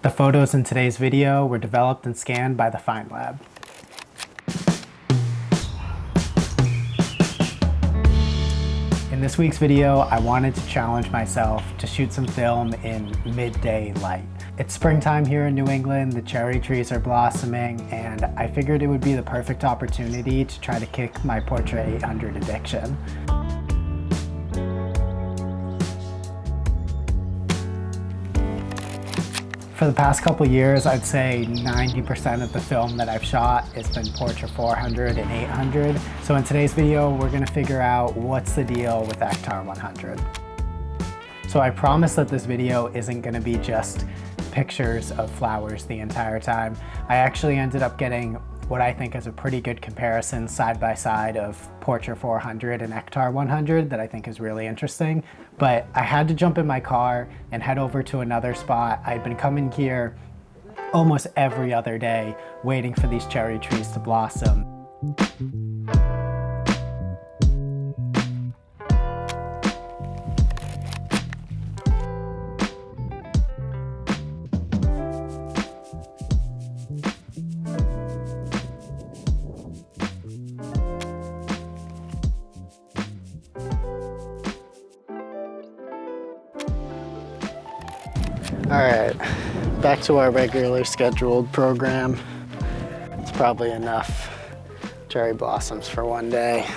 The photos in today's video were developed and scanned by the Fine Lab. In this week's video, I wanted to challenge myself to shoot some film in midday light. It's springtime here in New England, the cherry trees are blossoming, and I figured it would be the perfect opportunity to try to kick my Portra 800 addiction. For the past couple years, I'd say 90% of the film that I've shot has been Portra 400 and 800. So in today's video, we're gonna figure out what's the deal with Ektar 100. So I promise that this video isn't gonna be just pictures of flowers the entire time. I actually ended up getting what I think is a pretty good comparison side by side of Portra 400 and Ektar 100 that I think is really interesting. But I had to jump in my car and head over to another spot. I'd been coming here almost every other day waiting for these cherry trees to blossom. All right, back to our regularly scheduled program. It's probably enough cherry blossoms for one day.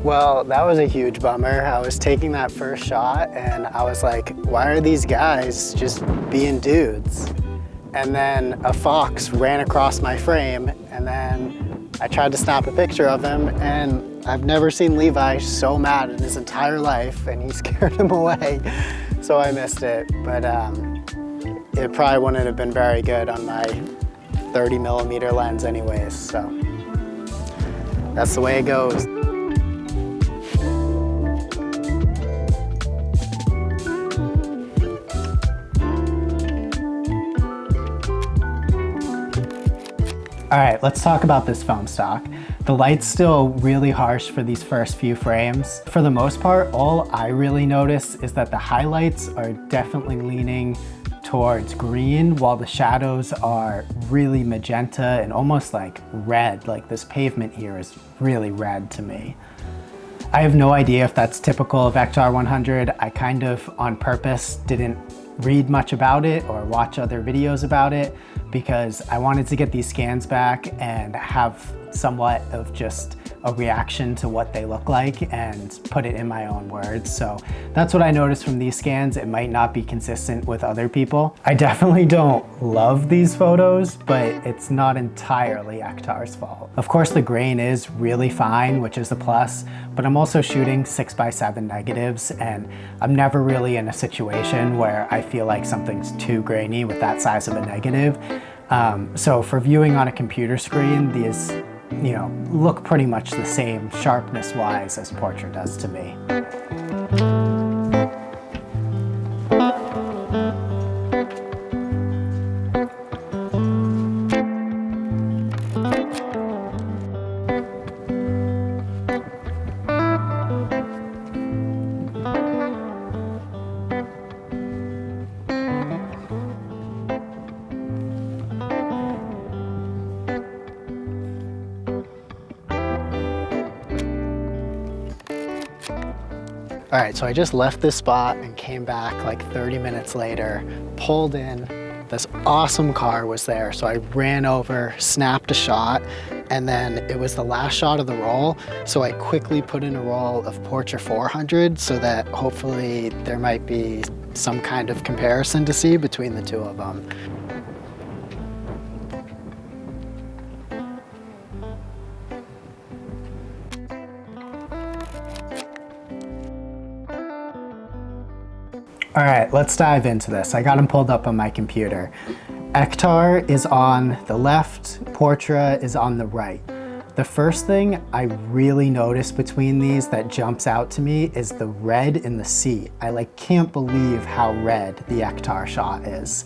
Well, that was a huge bummer. I was taking that first shot and I was like, why are these guys just being dudes? And then a fox ran across my frame and then I tried to snap a picture of him, and I've never seen Levi so mad in his entire life, and he scared him away. So I missed it, but it probably wouldn't have been very good on my 30mm lens anyways, so that's the way it goes. All right, let's talk about this film stock. The light's still really harsh for these first few frames. For the most part, all I really notice is that the highlights are definitely leaning towards green, while the shadows are really magenta and almost like red. Like this pavement here is really red to me. I have no idea if that's typical of Ektar 100. I kind of, on purpose, didn't read much about it or watch other videos about it because I wanted to get these scans back and have somewhat of just a reaction to what they look like and put it in my own words. So that's what I noticed from these scans. It might not be consistent with other people. I definitely don't love these photos, but it's not entirely Ektar's fault. Of course, the grain is really fine, which is a plus, but I'm also shooting 6x7 negatives, and I'm never really in a situation where I feel like something's too grainy with that size of a negative. So for viewing on a computer screen, these look pretty much the same sharpness-wise as Portra does to me. All right, so I just left this spot and came back like 30 minutes later, pulled in, this awesome car was there. So I ran over, snapped a shot, and then it was the last shot of the roll. So I quickly put in a roll of Portra 400 so that hopefully there might be some kind of comparison to see between the two of them. All right, let's dive into this. I got them pulled up on my computer. Ektar is on the left, Portra is on the right. The first thing I really noticed between these that jumps out to me is the red in the seat. I can't believe how red the Ektar shot is.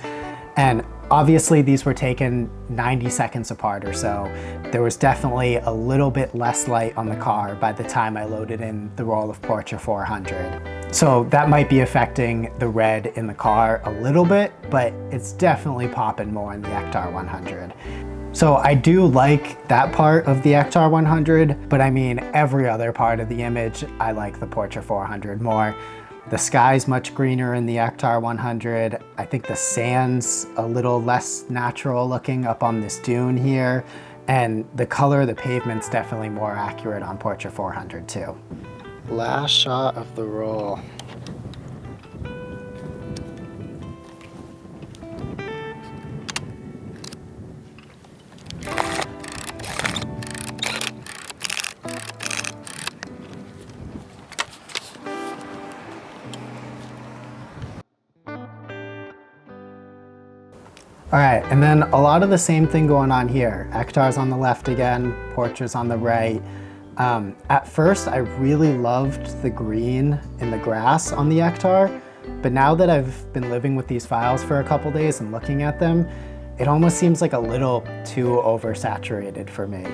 And obviously these were taken 90 seconds apart or so. There was definitely a little bit less light on the car by the time I loaded in the roll of Portra 400. So that might be affecting the red in the car a little bit, but it's definitely popping more in the Ektar 100. So I do like that part of the Ektar 100, but I mean, every other part of the image, I like the Portra 400 more. The sky's much greener in the Ektar 100. I think the sand's a little less natural looking up on this dune here. And the color of the pavement's definitely more accurate on Portra 400 too. Last shot of the roll. All right, and then a lot of the same thing going on here. Ektar's on the left again, Portra's on the right. At first, I really loved the green in the grass on the Ektar, but now that I've been living with these files for a couple days and looking at them, it almost seems like a little too oversaturated for me.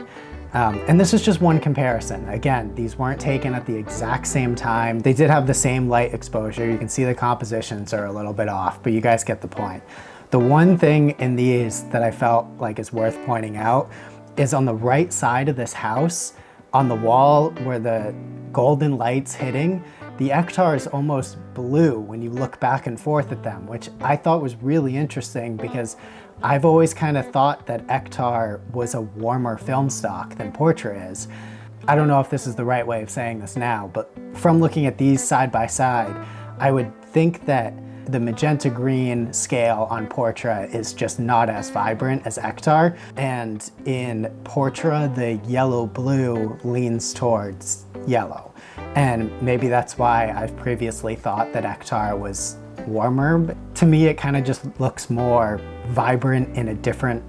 And this is just one comparison. Again, these weren't taken at the exact same time. They did have the same light exposure. You can see the compositions are a little bit off, but you guys get the point. The one thing in these that I felt like is worth pointing out is on the right side of this house, on the wall where the golden light's hitting, the Ektar is almost blue when you look back and forth at them, which I thought was really interesting because I've always kind of thought that Ektar was a warmer film stock than Portra is. I don't know if this is the right way of saying this now, but from looking at these side by side, I would think that the magenta green scale on Portra is just not as vibrant as Ektar. And in Portra, the yellow blue leans towards yellow. And maybe that's why I've previously thought that Ektar was warmer. But to me, it kind of just looks more vibrant in a different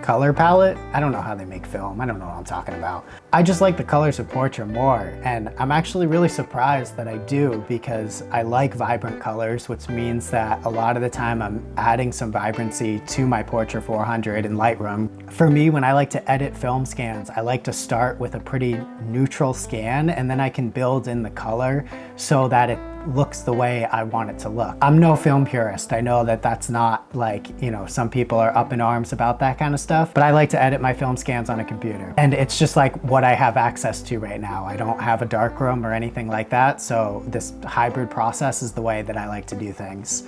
color palette. I don't know how they make film. I don't know what I'm talking about. I just like the colors of Portra more, and I'm actually really surprised that I do because I like vibrant colors, which means that a lot of the time I'm adding some vibrancy to my Portra 400 in Lightroom. For me, when I like to edit film scans, I like to start with a pretty neutral scan, and then I can build in the color so that it looks the way I want it to look. I'm no film purist. I know that that's not some people are up in arms about that kind of stuff, but I like to edit my film scans on a computer. And it's just like what I have access to right now. I don't have a darkroom or anything like that, so this hybrid process is the way that I like to do things.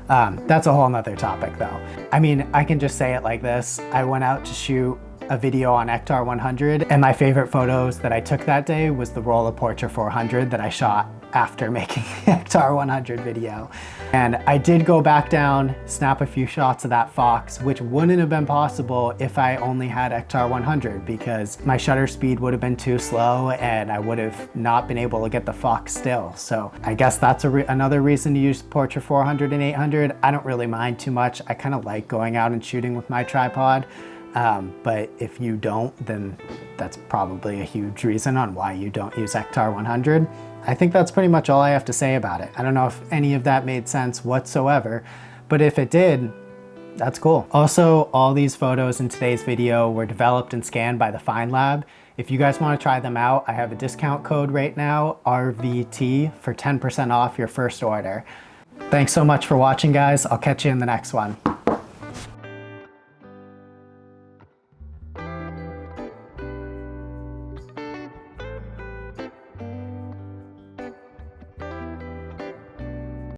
That's a whole nother topic though. I mean, I can just say it like this. I went out to shoot a video on Ektar 100, and my favorite photos that I took that day was the roll of Portra 400 that I shot after making the Ektar 100 video. And I did go back down, snap a few shots of that fox, which wouldn't have been possible if I only had Ektar 100 because my shutter speed would have been too slow and I would have not been able to get the fox still. So I guess that's another reason to use Portra 400 and 800. I don't really mind too much. I kind of like going out and shooting with my tripod. But if you don't, then that's probably a huge reason on why you don't use Ektar 100. I think that's pretty much all I have to say about it. I don't know if any of that made sense whatsoever, but if it did, that's cool. Also, all these photos in today's video were developed and scanned by the Fine Lab. If you guys want to try them out, I have a discount code right now, RVT, for 10% off your first order. Thanks so much for watching, guys. I'll catch you in the next one.